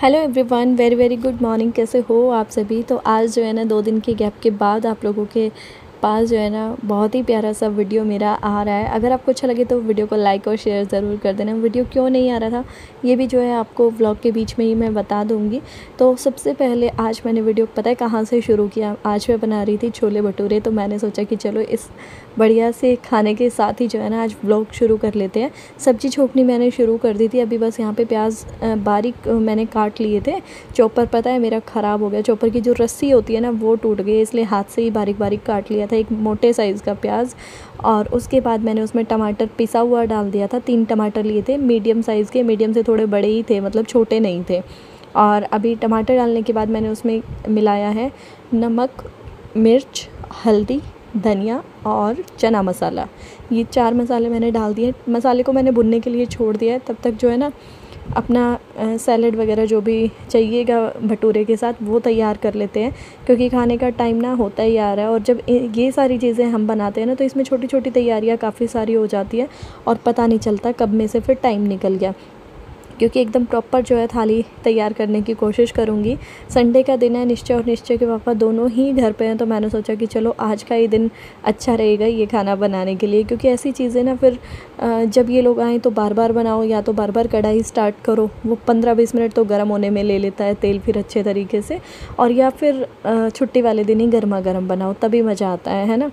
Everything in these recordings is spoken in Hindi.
Hello everyone, very very good morning. कैसे हो आप सभी। तो आज जो है ना 2 दिन के गैप के बाद आप लोगों के पास जो है ना बहुत ही प्यारा सा वीडियो मेरा आ रहा है। अगर आपको अच्छा लगे तो वीडियो को लाइक और शेयर ज़रूर कर देना। वीडियो क्यों नहीं आ रहा था ये भी जो है आपको व्लॉग के बीच में ही मैं बता दूंगी। तो सबसे पहले आज मैंने वीडियो पता है कहाँ से शुरू किया। आज मैं बना रही थी छोले भटूरे, तो मैंने सोचा कि चलो इस बढ़िया से खाने के साथ ही जो है ना आज व्लॉग शुरू कर लेते हैं। सब्ज़ी छोकनी मैंने शुरू कर दी थी। अभी बस यहाँ पे प्याज बारीक मैंने काट लिए थे। चॉपर पता है मेरा ख़राब हो गया, चॉपर की जो रस्सी होती है ना वो टूट गई, इसलिए हाथ से ही बारीक बारीक काट लिया था एक मोटे साइज़ का प्याज। और उसके बाद मैंने उसमें टमाटर पिसा हुआ डाल दिया था। 3 टमाटर लिए थे मीडियम साइज़ के, मीडियम से थोड़े बड़े ही थे, मतलब छोटे नहीं थे। और अभी टमाटर डालने के बाद मैंने उसमें मिलाया है नमक, मिर्च, हल्दी, धनिया और चना मसाला। ये 4 मसाले मैंने डाल दिए। मसाले को मैंने भुनने के लिए छोड़ दिया है। तब तक जो है ना अपना सैलेड वगैरह जो भी चाहिएगा भटूरे के साथ वो तैयार कर लेते हैं, क्योंकि खाने का टाइम ना होता ही आ रहा है। और जब ये सारी चीज़ें हम बनाते हैं ना तो इसमें छोटी छोटी तैयारियाँ काफ़ी सारी हो जाती है और पता नहीं चलता कब में से फिर टाइम निकल गया। क्योंकि एकदम प्रॉपर जो है थाली तैयार करने की कोशिश करूँगी। संडे का दिन है, निश्चय और निश्चय के पापा दोनों ही घर पे हैं, तो मैंने सोचा कि चलो आज का ही दिन अच्छा रहेगा ये खाना बनाने के लिए। क्योंकि ऐसी चीज़ें ना फिर जब ये लोग आएँ तो बार बार बनाओ, या तो बार बार कढ़ाई स्टार्ट करो, वो 15-20 मिनट तो गर्म होने में ले लेता है तेल फिर अच्छे तरीके से, और या फिर छुट्टी वाले दिन ही गर्मा गर्म बनाओ तभी मज़ा आता है ना।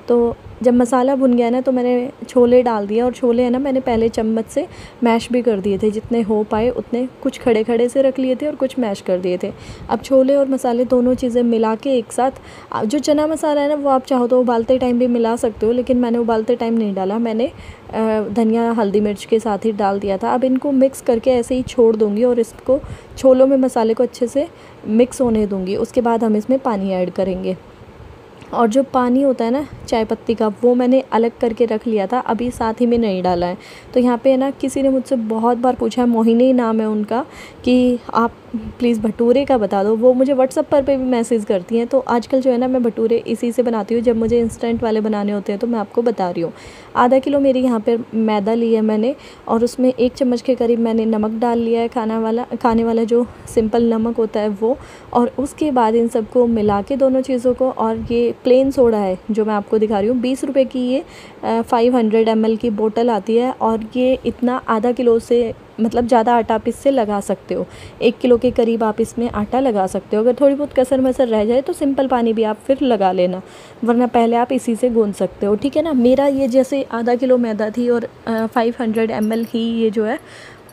तो जब मसाला भुन गया ना तो मैंने छोले डाल दिया। और छोले है ना मैंने पहले चम्मच से मैश भी कर दिए थे, जितने हो पाए उतने। कुछ खड़े खड़े से रख लिए थे और कुछ मैश कर दिए थे। अब छोले और मसाले दोनों चीज़ें मिला के एक साथ, जो चना मसाला है ना वो आप चाहो तो उबालते टाइम भी मिला सकते हो, लेकिन मैंने उबालते टाइम नहीं डाला। मैंने धनिया हल्दी मिर्च के साथ ही डाल दिया था। अब इनको मिक्स करके ऐसे ही छोड़ दूँगी और इसको छोलों में मसाले को अच्छे से मिक्स होने दूँगी। उसके बाद हम इसमें पानी ऐड करेंगे। और जो पानी होता है ना चाय पत्ती का, वो मैंने अलग करके रख लिया था, अभी साथ ही में नहीं डाला है। तो यहाँ पे है ना किसी ने मुझसे बहुत बार पूछा है, मोहिनी नाम है उनका, कि आप प्लीज़ भटूरे का बता दो। वो मुझे व्हाट्सअप पर भी मैसेज करती हैं। तो आजकल जो है ना मैं भटूरे इसी से बनाती हूँ। जब मुझे इंस्टेंट वाले बनाने होते हैं तो मैं आपको बता रही हूँ। आधा किलो मेरी यहाँ पर मैदा ली है मैंने, और उसमें 1 चम्मच के करीब मैंने नमक डाल लिया है, खाने वाला जो सिंपल नमक होता है वो। और उसके बाद इन सबको मिला के दोनों चीज़ों को, और ये प्लेन सोडा है जो मैं आपको दिखा रही हूँ, 20 रुपये की ये 500 ml की बोतल आती है। और ये इतना आधा किलो से, मतलब ज़्यादा आटा आप इससे लगा सकते हो। 1 किलो के करीब आप इसमें आटा लगा सकते हो। अगर थोड़ी बहुत कसर मसर रह जाए तो सिंपल पानी भी आप फिर लगा लेना, वरना पहले आप इसी से गूंद सकते हो, ठीक है ना। मेरा ये जैसे आधा किलो मैदा थी और 500 ml ही ये जो है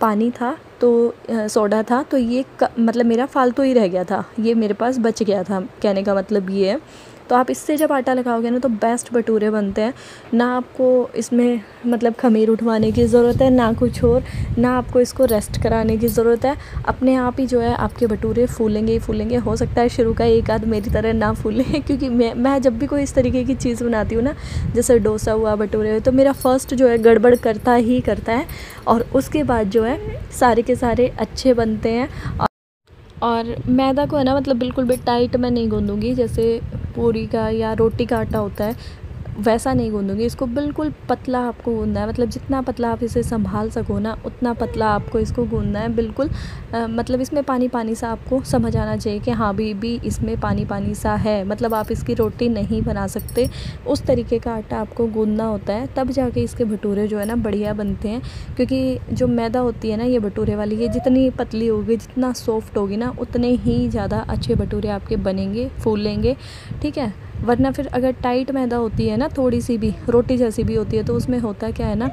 पानी था, तो सोडा था, तो ये मतलब मेरा फालतू ही रह गया था, ये मेरे पास बच गया था, कहने का मतलब ये है। तो आप इससे जब आटा लगाओगे ना तो बेस्ट भटूरे बनते हैं। ना आपको इसमें मतलब खमीर उठवाने की ज़रूरत है, ना कुछ और, ना आपको इसको रेस्ट कराने की ज़रूरत है। अपने आप ही जो है आपके भटूरे फूलेंगे ही फूलेंगे। हो सकता है शुरू का एक आध मेरी तरह ना फूले, क्योंकि मैं जब भी कोई इस तरीके की चीज़ बनाती हूँ ना, जैसे डोसा हुआ, भटूरे हुए, तो मेरा फर्स्ट जो है गड़बड़ करता है, और उसके बाद जो है सारे के सारे अच्छे बनते हैं। और मैदा को है ना मतलब बिल्कुल भी टाइट मैं नहीं गूँधूँगी, जैसे पूरी का या रोटी का आटा होता है वैसा नहीं गूँधूँगी। इसको बिल्कुल पतला आपको गूँधना है, मतलब जितना पतला आप इसे संभाल सको ना उतना पतला आपको इसको गूँधना है बिल्कुल। मतलब इसमें पानी पानी सा आपको समझ आना चाहिए कि हाँ भी इसमें पानी पानी सा है, मतलब आप इसकी रोटी नहीं बना सकते। उस तरीके का आटा आपको गूँधना होता है, तब जाके इसके भटूरे जो है ना बढ़िया बनते हैं। क्योंकि जो मैदा होती है ना ये भटूरे वाली, ये जितनी पतली होगी, जितना सॉफ्ट होगी ना, उतने ही ज़्यादा अच्छे भटूरे आपके बनेंगे, फूलेंगे, ठीक है। वरना फिर अगर टाइट मैदा होती है ना, थोड़ी सी भी रोटी जैसी भी होती है, तो उसमें होता क्या है ना,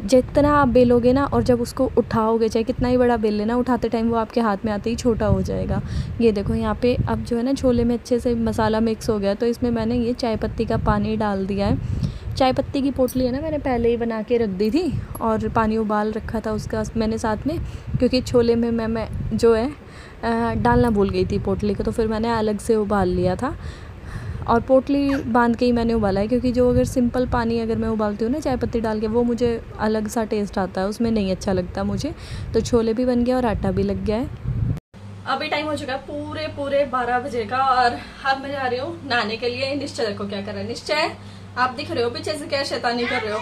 जितना आप बेलोगे ना और जब उसको उठाओगे, चाहे कितना ही बड़ा बेल लेना, उठाते टाइम वो आपके हाथ में आते ही छोटा हो जाएगा। ये देखो यहाँ पे अब जो है ना छोले में अच्छे से मसाला मिक्स हो गया, तो इसमें मैंने ये चाय पत्ती का पानी डाल दिया है। चाय पत्ती की पोटली है ना मैंने पहले ही बना के रख दी थी, और पानी उबाल रखा था उसका मैंने साथ में, क्योंकि छोले में मैं जो है डालना भूल गई थी पोटली को, तो फिर मैंने अलग से उबाल लिया था। और पोटली बांध के ही मैंने उबाला है, क्योंकि जो अगर सिंपल पानी अगर मैं उबालती हूँ ना चाय पत्ती डाल के, वो मुझे अलग सा टेस्ट आता है, उसमें नहीं अच्छा लगता मुझे। तो छोले भी बन गया और आटा भी लग गया है। अभी टाइम हो चुका है पूरे 12 बजे का, और अब मैं जा रही हूँ नहाने के लिए। निश्चय देखो क्या कर रहा है। निश्चय आप दिख रहे हो पीछे से, क्या शैतानी कर रहे हो।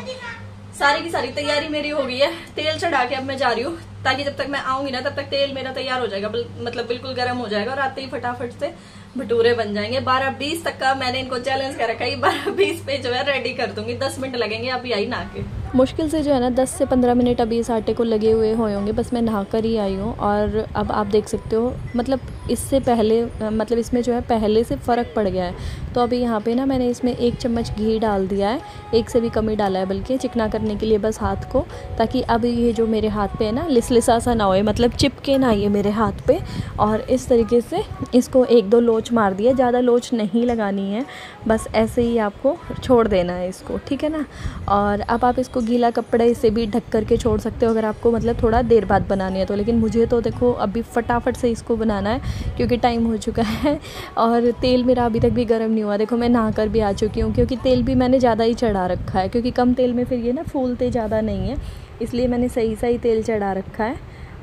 सारी की सारी तैयारी मेरी हो गई है। तेल चढ़ा के अब मैं जा रही हूँ, ताकि जब तक मैं आऊंगी ना तब तक तेल मेरा तैयार हो जाएगा, मतलब बिल्कुल गर्म हो जाएगा और आते ही फटाफट से भटूरे बन जाएंगे। 12:20 तक का मैंने इनको चैलेंज कर रखा है, 12:20 पे जो है रेडी कर दूंगी। 10 मिनट लगेंगे अभी आई नहा के। मुश्किल से जो है ना 10 से 15 मिनट अभी इस आटे को लगे हुए होंगे, बस मैं नहा कर ही आई हूँ। और अब आप देख सकते हो, मतलब इससे पहले मतलब इसमें जो है पहले से फ़र्क पड़ गया है। तो अभी यहाँ पे ना मैंने इसमें 1 चम्मच घी डाल दिया है, 1 से भी कम ही डाला है, बल्कि चिकना करने के लिए बस हाथ को, ताकि अब ये जो मेरे हाथ पे है ना लिसलिसा सा ना होए, मतलब चिपके ना ये मेरे हाथ पे। और इस तरीके से इसको 1-2 लोच मार दिया, ज़्यादा लोच नहीं लगानी है, बस ऐसे ही आपको छोड़ देना है इसको, ठीक है ना। और अब आप इसको गीला कपड़े से भी ढक करके छोड़ सकते हो अगर आपको मतलब थोड़ा देर बाद बनानी है तो। लेकिन मुझे तो देखो अभी फटाफट से इसको बनाना है क्योंकि टाइम हो चुका है और तेल मेरा अभी तक भी गर्म नहीं हुआ। देखो मैं नहा कर भी आ चुकी हूँ, क्योंकि तेल भी मैंने ज़्यादा ही चढ़ा रखा है, क्योंकि कम तेल में फिर ये ना फूलते ज़्यादा नहीं है, इसलिए मैंने सही तेल चढ़ा रखा है।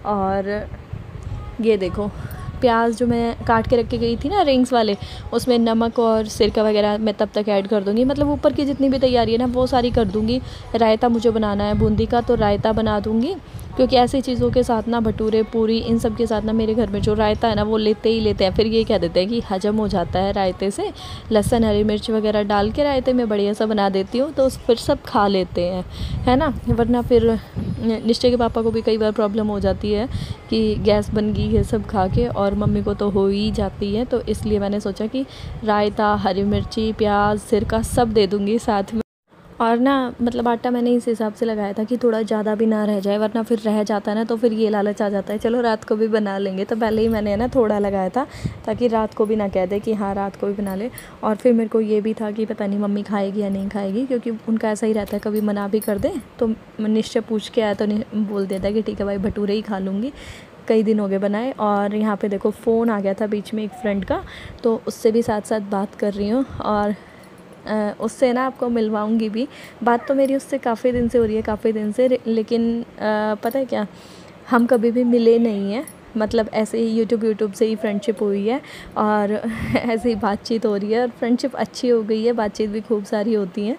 और ये देखो प्याज जो मैं काट के रख के गई थी ना रिंग्स वाले, उसमें नमक और सिरका वगैरह मैं तब तक ऐड कर दूँगी। मतलब ऊपर की जितनी भी तैयारी है ना वो सारी कर दूँगी। रायता मुझे बनाना है बूंदी का, तो रायता बना दूँगी, क्योंकि ऐसी चीज़ों के साथ ना भटूरे पूरी इन सब के साथ ना मेरे घर में जो रायता है ना वो लेते ही लेते हैं। फिर ये कह देते हैं कि हजम हो जाता है रायते से, लहसुन हरी मिर्च वगैरह डाल के रायते में बढ़िया सा बना देती हूँ, तो फिर सब खा लेते हैं, है ना। वरना फिर निश्चय के पापा को भी कई बार प्रॉब्लम हो जाती है कि गैस बन गई है सब खा के, और मम्मी को तो हो ही जाती है। तो इसलिए मैंने सोचा कि रायता, हरी मिर्ची, प्याज, सिरका सब दे दूँगी साथ में। और ना मतलब आटा मैंने इस हिसाब से लगाया था कि थोड़ा ज़्यादा भी ना रह जाए, वरना फिर रह जाता है ना तो फिर ये लालच आ जाता है चलो रात को भी बना लेंगे। तो पहले ही मैंने ना थोड़ा लगाया था ताकि रात को भी ना कह दे कि हाँ रात को भी बना ले। और फिर मेरे को ये भी था कि पता नहीं मम्मी खाएगी या नहीं खाएगी, क्योंकि उनका ऐसा ही रहता है, कभी मना भी कर दे तो निश्चय पूछ के आया तो बोल देता है कि ठीक है भाई भटूरे ही खा लूँगी, कई दिन हो गए बनाए। और यहाँ पे देखो फ़ोन आ गया था बीच में एक फ्रेंड का, तो उससे भी साथ साथ बात कर रही हूँ, और उससे ना आपको मिलवाऊंगी भी। बात तो मेरी उससे काफ़ी दिन से हो रही है, काफ़ी दिन से, लेकिन पता है क्या, हम कभी भी मिले नहीं हैं, मतलब ऐसे ही यूट्यूब से ही फ्रेंडशिप हुई है और ऐसे ही बातचीत हो रही है, और फ्रेंडशिप अच्छी हो गई है, बातचीत भी खूब सारी होती हैं।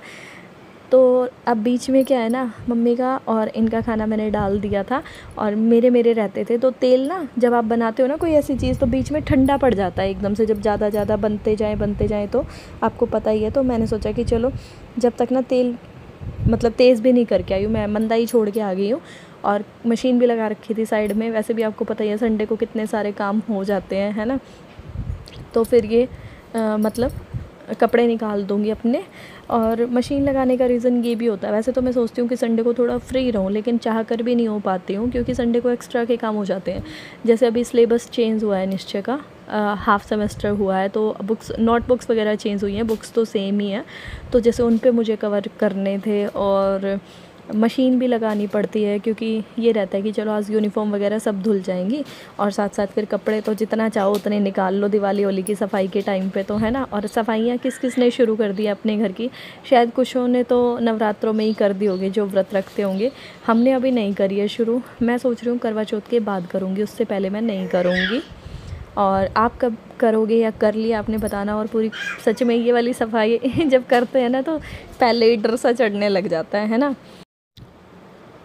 तो अब बीच में क्या है ना, मम्मी का और इनका खाना मैंने डाल दिया था और मेरे रहते थे। तो तेल ना जब आप बनाते हो ना कोई ऐसी चीज़, तो बीच में ठंडा पड़ जाता है एकदम से, जब ज़्यादा बनते जाएँ तो आपको पता ही है। तो मैंने सोचा कि चलो जब तक ना तेल मतलब तेज़ भी नहीं करके आई हूँ, मैं मंदा ही छोड़ के आ गई हूँ। और मशीन भी लगा रखी थी साइड में, वैसे भी आपको पता ही है संडे को कितने सारे काम हो जाते हैं, है ना। तो फिर ये मतलब कपड़े निकाल दूँगी अपने। और मशीन लगाने का रीज़न ये भी होता है, वैसे तो मैं सोचती हूँ कि संडे को थोड़ा फ्री रहूँ, लेकिन चाह कर भी नहीं हो पाती हूँ, क्योंकि संडे को एक्स्ट्रा के काम हो जाते हैं। जैसे अभी सिलेबस चेंज हुआ है निश्चय का, हाफ़ सेमेस्टर हुआ है, तो बुक्स नोटबुक्स वगैरह चेंज हुई हैं, बुक्स तो सेम ही है। तो जैसे उन पे मुझे कवर करने थे, और मशीन भी लगानी पड़ती है, क्योंकि ये रहता है कि चलो आज यूनिफॉर्म वगैरह सब धुल जाएंगी, और साथ साथ फिर कपड़े तो जितना चाहो उतने निकाल लो दिवाली होली की सफाई के टाइम पे, तो है ना। और सफाइयाँ किस ने शुरू कर दी अपने घर की, शायद कुछों ने तो नवरात्रों में ही कर दी होगी जो व्रत रखते होंगे, हमने अभी नहीं करी है शुरू। मैं सोच रही हूँ करवा चौथ के बाद करूँगी, उससे पहले मैं नहीं करूँगी। और आप कब करोगे या कर लिया आपने बताना। और पूरी सच में ये वाली सफाई जब करते हैं ना तो पहले ही डर सा चढ़ने लग जाता है ना।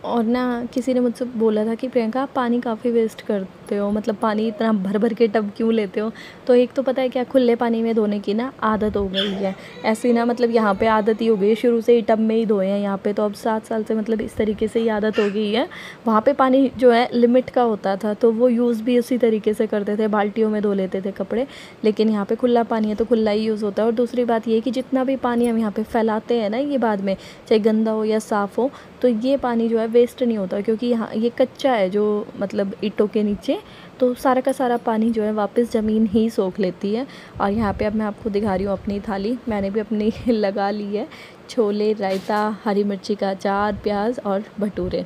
और ना किसी ने मुझसे बोला था कि प्रियंका आप पानी काफ़ी वेस्ट करते हो, मतलब पानी इतना भर के टब क्यों लेते हो। तो एक तो पता है क्या, खुले पानी में धोने की ना आदत हो गई है ऐसी ना, मतलब यहाँ पे आदत ही हो गई है, शुरू से ही टब में ही धोए हैं यहाँ पे, तो अब 7 साल से मतलब इस तरीके से ही आदत हो गई है। वहाँ पे पानी जो है लिमिट का होता था, तो वो यूज़ भी उसी तरीके से करते थे, बाल्टियों में धो लेते थे कपड़े। लेकिन यहाँ पे खुला पानी है तो खुला ही यूज़ होता है। और दूसरी बात ये कि जितना भी पानी हम यहाँ पे फैलाते हैं ना, ये बाद में चाहे गंदा हो या साफ़ हो, तो ये पानी जो है वेस्ट नहीं होता, क्योंकि यहाँ ये कच्चा है जो मतलब ईंटों के नीचे, तो सारा का सारा पानी जो है वापस ज़मीन ही सोख लेती है। और यहाँ पे अब मैं आपको दिखा रही हूँ अपनी थाली, मैंने भी अपनी लगा ली है, छोले, रायता, हरी मिर्ची का अचार, प्याज और भटूरे।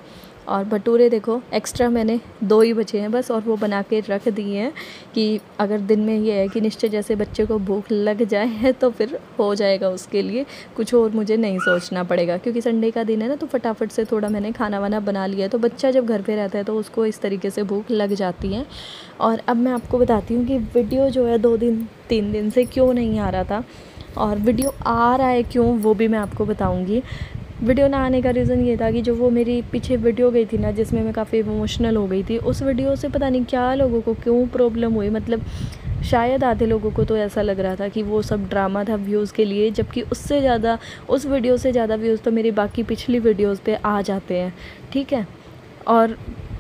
और भटूरे देखो एक्स्ट्रा मैंने 2 ही बचे हैं बस, और वो बना के रख दिए हैं कि अगर दिन में ये है कि निश्चय जैसे बच्चे को भूख लग जाए तो फिर हो जाएगा, उसके लिए कुछ और मुझे नहीं सोचना पड़ेगा, क्योंकि संडे का दिन है ना, तो फटाफट से थोड़ा मैंने खाना वाना बना लिया है। तो बच्चा जब घर पे रहता है तो उसको इस तरीके से भूख लग जाती है। और अब मैं आपको बताती हूँ कि वीडियो जो है 2-3 दिन से क्यों नहीं आ रहा था, और वीडियो आ रहा है क्यों वो भी मैं आपको बताऊँगी। वीडियो ना आने का रीज़न ये था कि जो वो मेरी पीछे वीडियो गई थी ना, जिसमें मैं काफ़ी इमोशनल हो गई थी, उस वीडियो से पता नहीं क्या लोगों को क्यों प्रॉब्लम हुई। मतलब शायद आधे लोगों को तो ऐसा लग रहा था कि वो सब ड्रामा था व्यूज़ के लिए, जबकि उससे ज़्यादा, उस वीडियो से ज़्यादा व्यूज़ तो मेरी बाकी पिछली वीडियोज़ पे आ जाते हैं, ठीक है। और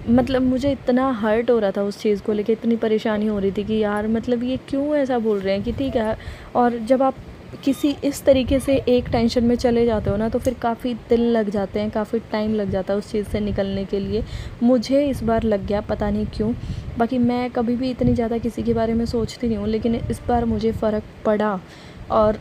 मतलब मुझे इतना हर्ट हो रहा था उस चीज़ को लेके, इतनी परेशानी हो रही थी कि यार मतलब ये क्यों ऐसा बोल रहे हैं कि ठीक है। और जब आप किसी इस तरीके से एक टेंशन में चले जाते हो ना, तो फिर काफ़ी दिन लग जाते हैं, काफ़ी टाइम लग जाता है उस चीज़ से निकलने के लिए। मुझे इस बार लग गया, पता नहीं क्यों। बाकी मैं कभी भी इतनी ज़्यादा किसी के बारे में सोचती नहीं हूँ, लेकिन इस बार मुझे फ़र्क पड़ा। और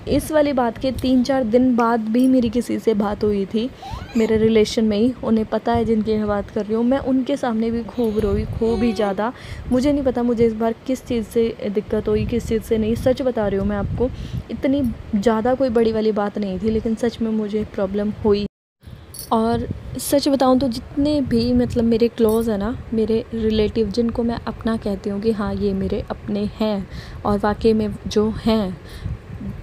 इस वाली बात के 3-4 दिन बाद भी मेरी किसी से बात हुई थी, मेरे रिलेशन में ही, उन्हें पता है जिनकी मैं बात कर रही हूँ। मैं उनके सामने भी खूब रोई, खूब ही ज़्यादा। मुझे नहीं पता मुझे इस बार किस चीज़ से दिक्कत हुई, किस चीज़ से नहीं। सच बता रही हूँ मैं आपको, इतनी ज़्यादा कोई बड़ी वाली बात नहीं थी, लेकिन सच में मुझे प्रॉब्लम हुई। और सच बताऊँ तो जितने भी मतलब मेरे क्लोज़ हैं ना, मेरे रिलेटिव, जिनको मैं अपना कहती हूँ कि हाँ ये मेरे अपने हैं, और वाकई में जो हैं,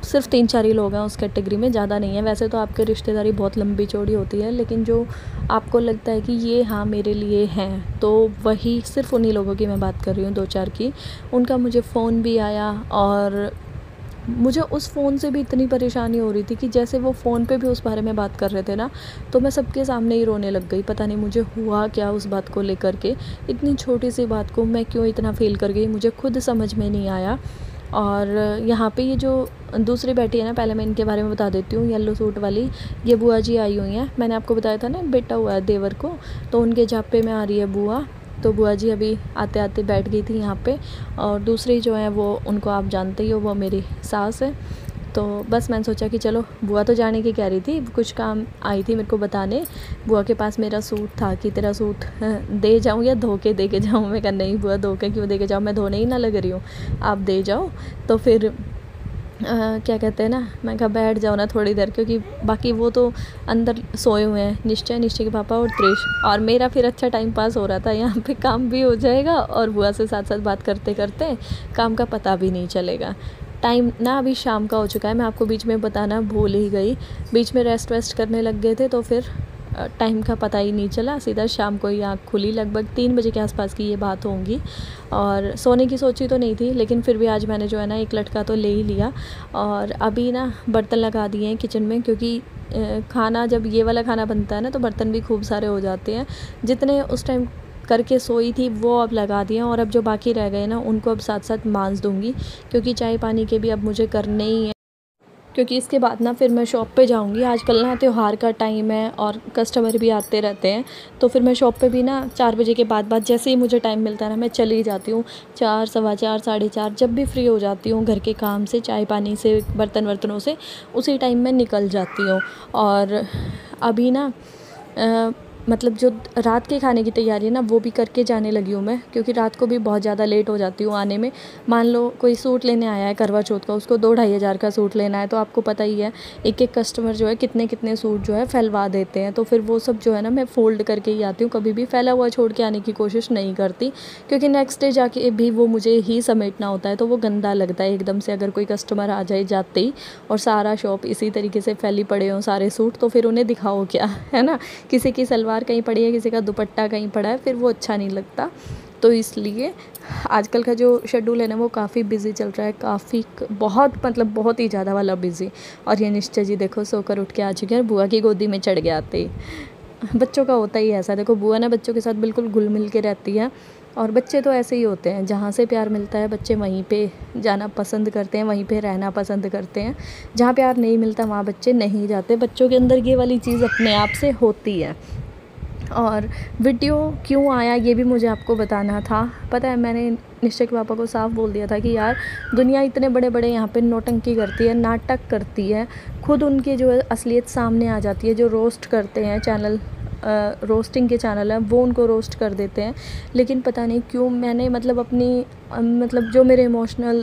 सिर्फ 3-4 ही लोग हैं उस कैटेगरी में, ज़्यादा नहीं है। वैसे तो आपकी रिश्तेदारी बहुत लंबी चौड़ी होती है, लेकिन जो आपको लगता है कि ये हाँ मेरे लिए हैं, तो वही सिर्फ उन्हीं लोगों की मैं बात कर रही हूँ, 2-4 की। उनका मुझे फ़ोन भी आया, और मुझे उस फ़ोन से भी इतनी परेशानी हो रही थी कि जैसे वो फ़ोन पे भी उस बारे में बात कर रहे थे ना, तो मैं सबके सामने ही रोने लग गई। पता नहीं मुझे हुआ क्या उस बात को लेकर के, इतनी छोटी सी बात को मैं क्यों इतना फ़ील कर गई, मुझे खुद समझ में नहीं आया। और यहाँ पे ये जो दूसरी बैठी है ना, पहले मैं इनके बारे में बता देती हूँ। येलो सूट वाली, ये बुआ जी आई हुई हैं। मैंने आपको बताया था ना बेटा हुआ है देवर को, तो उनके जापे में आ रही है बुआ। तो बुआ जी अभी आते आते बैठ गई थी यहाँ पे। और दूसरी जो है वो, उनको आप जानते ही हो, वो मेरी सास है। तो बस मैंने सोचा कि चलो, बुआ तो जाने की कह रही थी, कुछ काम आई थी मेरे को बताने। बुआ के पास मेरा सूट था कि तेरा सूट दे जाऊँ या धो के दे के जाऊँ। मैं कहा नहीं बुआ, धो के क्यों दे के जाऊँ, मैं धोने ही ना लग रही हूँ, आप दे जाओ। तो फिर क्या कहते हैं ना, मैं कहा बैठ जाओ ना थोड़ी देर, क्योंकि बाकी वो तो अंदर सोए हुए हैं, निश्चय के पापा और त्रिश। और मेरा फिर अच्छा टाइम पास हो रहा था, यहाँ पे काम भी हो जाएगा और बुआ से साथ साथ बात करते करते काम का पता भी नहीं चलेगा। टाइम ना अभी शाम का हो चुका है, मैं आपको बीच में बताना भूल ही गई। बीच में रेस्ट करने लग गए थे, तो फिर टाइम का पता ही नहीं चला, सीधा शाम को ही आँख खुली। लगभग 3 बजे के आसपास की ये बात होंगी। और सोने की सोची तो नहीं थी, लेकिन फिर भी आज मैंने जो है ना एक लटका तो ले ही लिया। और अभी ना बर्तन लगा दिए हैं किचन में, क्योंकि खाना, जब ये वाला खाना बनता है ना, तो बर्तन भी खूब सारे हो जाते हैं। जितने उस टाइम करके सोई थी वो अब लगा दिए, और अब जो बाकी रह गए ना, उनको अब साथ साथ मांज दूँगी, क्योंकि चाय पानी के भी अब मुझे करने ही हैं। क्योंकि इसके बाद ना फिर मैं शॉप पे जाऊंगी। आजकल ना त्यौहार का टाइम है और कस्टमर भी आते रहते हैं, तो फिर मैं शॉप पे भी ना 4 बजे के बाद जैसे ही मुझे टाइम मिलता है ना, मैं चली जाती हूँ। 4, सवा 4, साढ़े 4, जब भी फ्री हो जाती हूँ घर के काम से, चाय पानी से, बर्तनों से, उसी टाइम मैं निकल जाती हूँ। और अभी ना मतलब जो रात के खाने की तैयारी है ना, वो भी करके जाने लगी हूँ मैं, क्योंकि रात को भी बहुत ज़्यादा लेट हो जाती हूँ आने में। मान लो कोई सूट लेने आया है करवा चौथ का, उसको 2-2.5 हज़ार का सूट लेना है, तो आपको पता ही है एक एक कस्टमर जो है कितने कितने सूट जो है फैलवा देते हैं। तो फिर वो सब जो है ना मैं फ़ोल्ड करके ही आती हूँ, कभी भी फैला हुआ छोड़ के आने की कोशिश नहीं करती, क्योंकि नेक्स्ट डे जाके भी वो मुझे ही समेटना होता है, तो वो गंदा लगता है एकदम से। अगर कोई कस्टमर आ जाए जाते ही और सारा शॉप इसी तरीके से फैली पड़े हों सारे सूट, तो फिर उन्हें दिखाओ क्या, है ना। किसी की सलवार कहीं पड़ी है, किसी का दुपट्टा कहीं पड़ा है, फिर वो अच्छा नहीं लगता। तो इसलिए आजकल का जो शेड्यूल है ना, वो काफ़ी बिज़ी चल रहा है, काफ़ी बहुत मतलब बहुत ही ज़्यादा वाला बिज़ी। और ये निश्चय जी देखो सोकर उठ के आ चुके हैं, बुआ की गोदी में चढ़ गया आते ही। बच्चों का होता ही ऐसा, देखो बुआ ना बच्चों के साथ बिल्कुल घुल मिल के रहती है, और बच्चे तो ऐसे ही होते हैं, जहाँ से प्यार मिलता है बच्चे वहीं पे जाना पसंद करते हैं, वहीं पे रहना पसंद करते हैं। जहाँ प्यार नहीं मिलता वहाँ बच्चे नहीं जाते। बच्चों के अंदर ये वाली चीज़ अपने आप से होती है। और वीडियो क्यों आया ये भी मुझे आपको बताना था। पता है, मैंने निश्चय के पापा को साफ बोल दिया था कि यार दुनिया इतने बड़े बड़े यहाँ पे नौटंकी करती है, नाटक करती है, खुद उनकी जो है असलियत सामने आ जाती है। जो रोस्ट करते हैं चैनल, रोस्टिंग के चैनल हैं, वो उनको रोस्ट कर देते हैं। लेकिन पता नहीं क्यों मैंने मतलब अपनी मतलब जो मेरे इमोशनल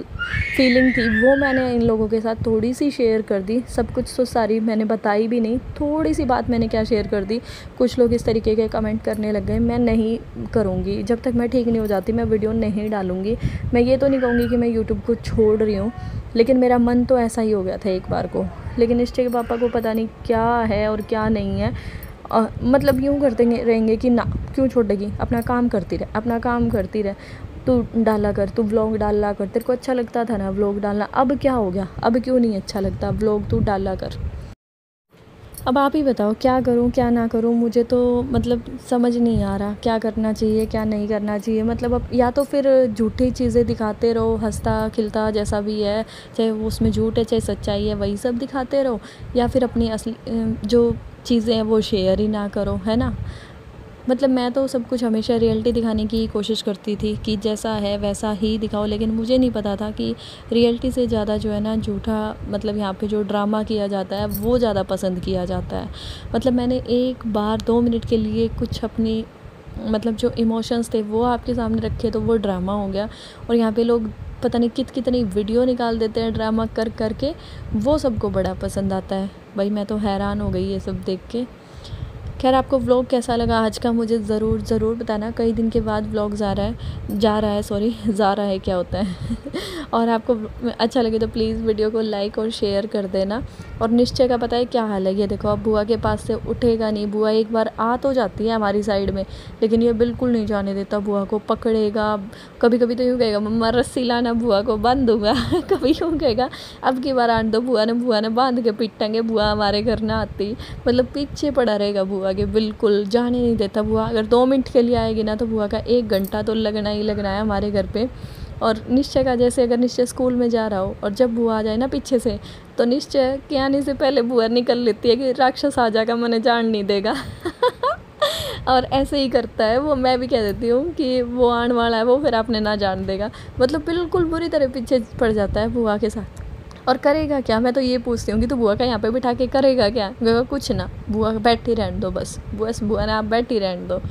फीलिंग थी वो मैंने इन लोगों के साथ थोड़ी सी शेयर कर दी। सब कुछ तो सारी मैंने बताई भी नहीं, थोड़ी सी बात मैंने क्या शेयर कर दी। कुछ लोग इस तरीके के कमेंट करने लग गए। मैं नहीं करूँगी, जब तक मैं ठीक नहीं हो जाती मैं वीडियो नहीं डालूँगी। मैं ये तो नहीं कहूँगी कि मैं यूट्यूब को छोड़ रही हूँ, लेकिन मेरा मन तो ऐसा ही हो गया था एक बार को। लेकिन निश्चय के पापा को पता नहीं क्या है और क्या नहीं है। मतलब यूँ करते रहेंगे कि ना क्यों छोड़ेगी, अपना काम करती रहे, अपना काम करती रहे, तू डाला कर, तू व्लॉग डाला कर, तेरे को अच्छा लगता था ना व्लॉग डालना, अब क्या हो गया, अब क्यों नहीं अच्छा लगता व्लॉग, तू डाला कर। अब आप ही बताओ क्या करूं क्या ना करूं, मुझे तो मतलब समझ नहीं आ रहा क्या करना चाहिए क्या नहीं करना चाहिए। मतलब अब या तो फिर झूठी चीज़ें दिखाते रहो, हंसता खिलता जैसा भी है, चाहे वो उसमें झूठ है चाहे सच्चाई है, वही सब दिखाते रहो, या फिर अपनी असली जो चीज़ें हैं वो शेयर ही ना करो, है ना। मतलब मैं तो सब कुछ हमेशा रियलिटी दिखाने की कोशिश करती थी कि जैसा है वैसा ही दिखाओ, लेकिन मुझे नहीं पता था कि रियलिटी से ज़्यादा जो है ना झूठा, मतलब यहाँ पे जो ड्रामा किया जाता है वो ज़्यादा पसंद किया जाता है। मतलब मैंने एक बार 2 मिनट के लिए कुछ अपनी मतलब जो इमोशंस थे वो आपके सामने रखे तो वो ड्रामा हो गया, और यहाँ पे लोग पता नहीं कितनी वीडियो निकाल देते हैं ड्रामा कर कर के, वो सबको बड़ा पसंद आता है। भाई मैं तो हैरान हो गई ये सब देख के। खैर आपको व्लॉग कैसा लगा आज का मुझे ज़रूर बताना। कई दिन के बाद व्लॉग जा रहा है क्या होता है और आपको अच्छा लगे तो प्लीज़ वीडियो को लाइक और शेयर कर देना। और निश्चय का पता है क्या हाल है, ये देखो अब बुआ के पास से उठेगा नहीं। बुआ एक बार आ तो जाती है हमारी साइड में, लेकिन ये बिल्कुल नहीं जाने देता, बुआ को पकड़ेगा। कभी कभी तो यूँ कहेगा मम्मा रस्सी लाना, बुआ को बांध दूंगा कभी यूँ कहेगा अब की बार आने दो, बुआ ने बांध के पीटेंगे, बुआ हमारे घर ना आती। मतलब पीछे पड़ा रहेगा बुआ के, बिल्कुल जाने नहीं देता। बुआ अगर 2 मिनट के लिए आएगी ना तो बुआ का 1 घंटा तो लगना ही लगना है हमारे घर पे। और निश्चय का जैसे अगर निश्चय स्कूल में जा रहा हो और जब बुआ आ जाए ना पीछे से, तो निश्चय के आने से पहले बुआ निकल लेती है कि राक्षस आ जाएगा, मैंने जान नहीं देगा और ऐसे ही करता है वो। मैं भी कह देती हूँ कि वो आने वाला है, वो फिर आपने ना जान देगा। मतलब बिल्कुल बुरी तरह पीछे पड़ जाता है बुआ के साथ। और करेगा क्या, मैं तो ये पूछती हूँ कि तो बुआ का यहाँ पे बिठा के करेगा क्या। कुछ ना, बुआ बैठी रहने दो, बस बुआ ने आप बैठी रहने दो।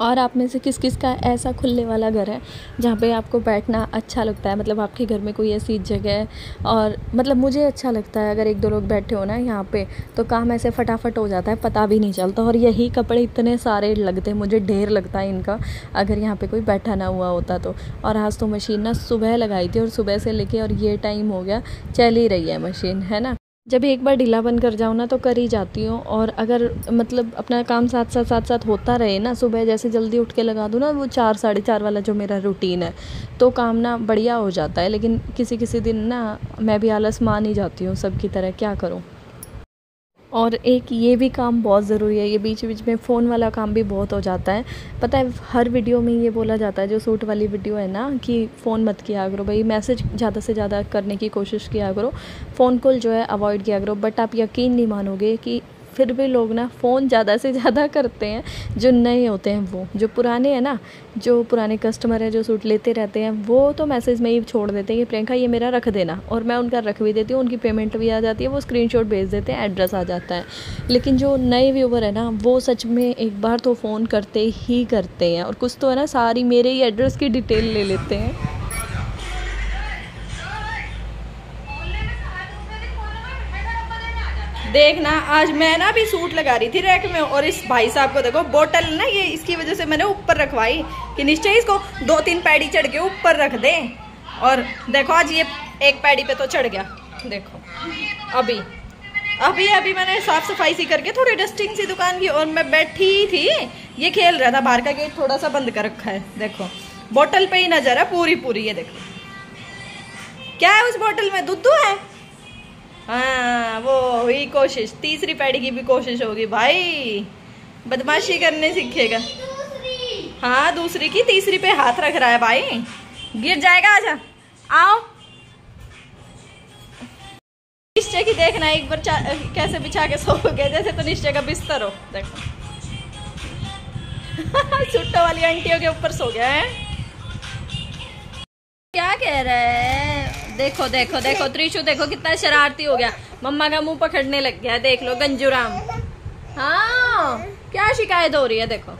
और आप में से किस किस का ऐसा खुलने वाला घर है जहाँ पे आपको बैठना अच्छा लगता है, मतलब आपके घर में कोई ऐसी जगह है। और मतलब मुझे अच्छा लगता है अगर 1-2 लोग बैठे हो ना यहाँ पे, तो काम ऐसे फटाफट हो जाता है, पता भी नहीं चलता। और यही कपड़े इतने सारे लगते हैं, मुझे ढेर लगता है इनका अगर यहाँ पे कोई बैठा ना हुआ होता तो। और आज तो मशीन ना सुबह लगाई थी और सुबह से लेके और ये टाइम हो गया चल ही रही है मशीन, है ना। जब एक बार ढीला बंद कर जाऊँ ना तो कर ही जाती हूँ। और अगर मतलब अपना काम साथ साथ होता रहे ना, सुबह जैसे जल्दी उठ के लगा दूँ ना वो 4 साढ़े 4 वाला जो मेरा रूटीन है, तो काम ना बढ़िया हो जाता है। लेकिन किसी दिन ना मैं भी आलस मान ही जाती हूँ सबकी तरह, क्या करूँ। और एक ये भी काम बहुत ज़रूरी है, ये बीच बीच में फ़ोन वाला काम भी बहुत हो जाता है। पता है हर वीडियो में ये बोला जाता है, जो सूट वाली वीडियो है ना, कि फ़ोन मत किया करो भाई, मैसेज ज़्यादा से ज़्यादा करने की कोशिश किया करो, फ़ोन कॉल जो है अवॉइड किया करो। बट आप यकीन नहीं मानोगे कि फिर भी लोग ना फ़ोन ज़्यादा से ज़्यादा करते हैं। जो नए होते हैं वो, जो पुराने हैं ना, जो पुराने कस्टमर हैं जो सूट लेते रहते हैं, वो तो मैसेज में ही छोड़ देते हैं कि प्रियंका ये मेरा रख देना, और मैं उनका रख भी देती हूँ, उनकी पेमेंट भी आ जाती है, वो स्क्रीनशॉट भेज देते हैं, एड्रेस आ जाता है। लेकिन जो नए व्यूवर है ना, वो सच में एक बार तो फ़ोन करते ही करते हैं, और कुछ तो है ना सारी मेरे ही एड्रेस की डिटेल ले लेते हैं। देखना आज मैं ना भी सूट लगा रही थी रैक में, और इस भाई साहब को देखो बोतल ना, ये इसकी वजह से मैंने ऊपर रखवाई कि निश्चय इसको 2-3 पैड़ी चढ़ के ऊपर रख दे। और देखो आज ये 1 पैड़ी पे तो चढ़ गया। देखो अभी मैंने साफ सफाई सी करके थोड़ी डस्टिंग सी दुकान की, और मैं बैठी थी, ये खेल रहा था, बाहर का गेट थोड़ा सा बंद कर रखा है। देखो बोतल पे ही नजर है पूरी। ये देखो क्या है उस बोतल में, दूध है। हाँ वो हुई कोशिश, तीसरी पैड़ी की भी कोशिश होगी भाई, बदमाशी करने सीखेगा। हाँ दूसरी की, तीसरी पे हाथ रख रहा है भाई, गिर जाएगा। आजा आओ, निश्चय की देखना एक बार कैसे बिछा के सो गए जैसे तो निश्चय का बिस्तर हो। देखो सुट्टा वाली आंटियों के ऊपर सो गया है। क्या कह रहा है, देखो त्रिशु देखो कितना शरारती हो गया, मम्मा का मुंह पकड़ने लग गया। देख लो गंजूराम, हाँ क्या शिकायत हो रही है। देखो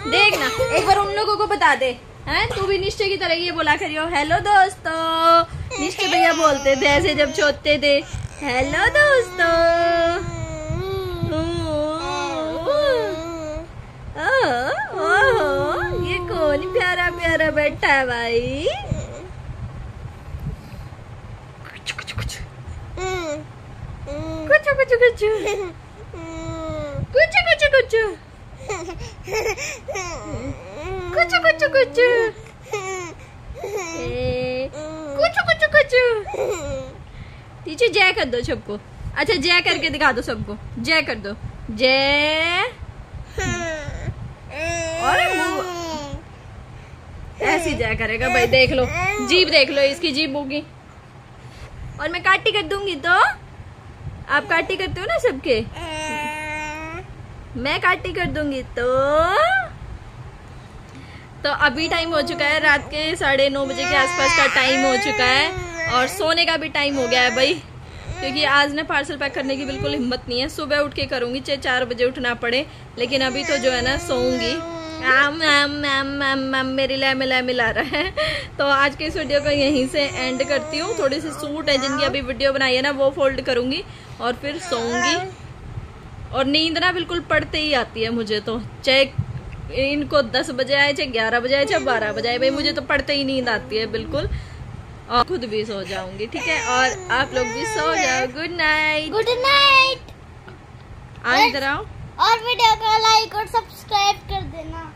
देखना, एक बार उन लोगों को बता दे, हैं तू भी निश्चय की तरह ये बोला करियो, हेलो दोस्तों। निश्चय भैया बोलते थे ऐसे जब छोटे थे, हेलो दोस्तों। ये कौन प्यारा प्यारा बैठा है भाई। कुछ कुछ कुछ कुछ कुछ कुछ कुछ कुछ कुछ कुछ कुछ कुछ। टीचर जय कर दो सबको। अच्छा जय करके दिखा दो सबको, जय कर दो, जय। और ऐसी जय करेगा भाई, देख लो जीभ, देख लो इसकी जीभ होगी। और मैं काटी कर दूंगी तो आप काटी करते हो ना सबके, मैं काटी कर दूंगी तो अभी टाइम हो चुका है, रात के 9:30 बजे के आसपास का टाइम हो चुका है और सोने का भी टाइम हो गया है भाई, क्योंकि आज ना पार्सल पैक करने की बिल्कुल हिम्मत नहीं है। सुबह उठ के करूंगी, चाहे 4 बजे उठना पड़े, लेकिन अभी तो जो है ना सोऊंगी। मेरी लैमे मिला रहा है। तो आज के इस वीडियो को यहीं से एंड करती हूँ। थोड़ी सी सूट है जिनकी अभी वीडियो बनाई है ना, वो फोल्ड करूंगी और फिर सोऊंगी। और नींद ना बिल्कुल पड़ते ही आती है मुझे तो, चाहे इनको 10 बजे आए, चाहे 11 बजे आए, चाहे 12 बजे आए, भाई मुझे तो पड़ते ही नींद आती है बिल्कुल। और खुद भी सो जाऊंगी, ठीक है, और आप लोग भी सो जाओ। Good night. Good night. आज इधर आओ और वीडियो को लाइक और सब्सक्राइब कर देना।